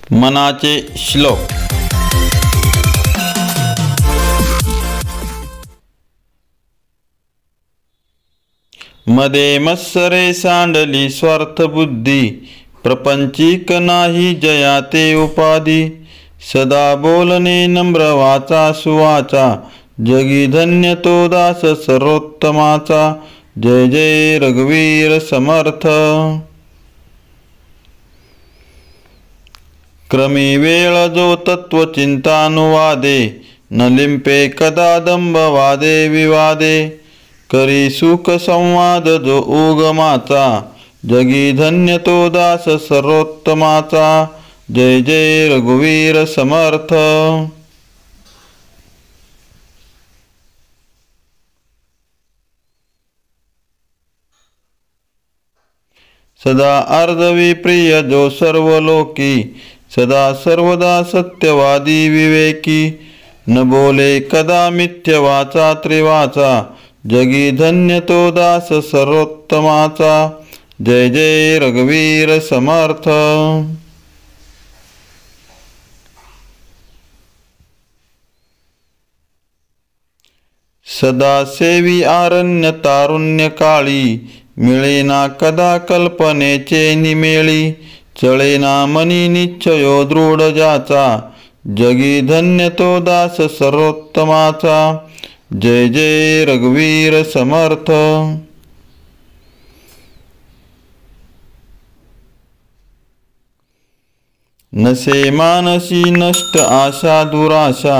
मनाचे श्लोक। मदे मत्सरे सांडली स्वार्थ बुद्धी, प्रपंचिक नाही जयाते उपाधी। सदा बोलणे नम्र वाचा सुवाचा, जगी धन्य तो दास सर्वोत्तमाचा। जय जय रघुवीर समर्थ। क्रमी वेळ जो तत्व चिंतानुवादे, न लिंपे कदा दंभ वादे विवादे। करी सुख संवाद जो उगमाचा, जगी धन्य तो दास सर्वोत्तमाचा। जय जय रघुवीर समर्थ। सदा अर्धवी प्रिय जो सर्वलोकी, सदा सर्वदा सत्यवादी विवेकी। न बोले कदा मिथ्य वाचा त्रिवाचा, जगी धन्य तो दास सर्वोत्तमाचा। जय जय रघुवीर समर्थ। सदा सेवी आरण्य तारुण्य काळी, मिळेना कदा कल्पनेचे निमेळी। चळेना मनी निश्चयो दृढ जाचा, जगी धन्य तो दास सर्वोत्तमाचा। जय जय रघुवीर समर्थ। नसे मानसी नष्ट आशा दुराशा,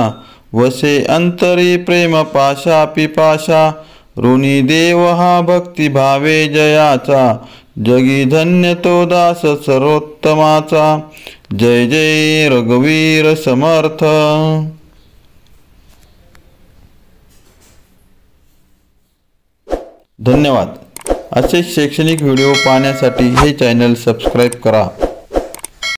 वसे अंतरी प्रेम पाशा पिपाशा। ऋणी देव हा भक्ती भावे जयाचा, जगी धन्य तो दास सर्वोत्तमाचा। जय जय रघुवीर समर्थ। धन्यवाद। असे शैक्षणिक व्हिडिओ पाहण्यासाठी हे चॅनल सबस्क्राइब करा।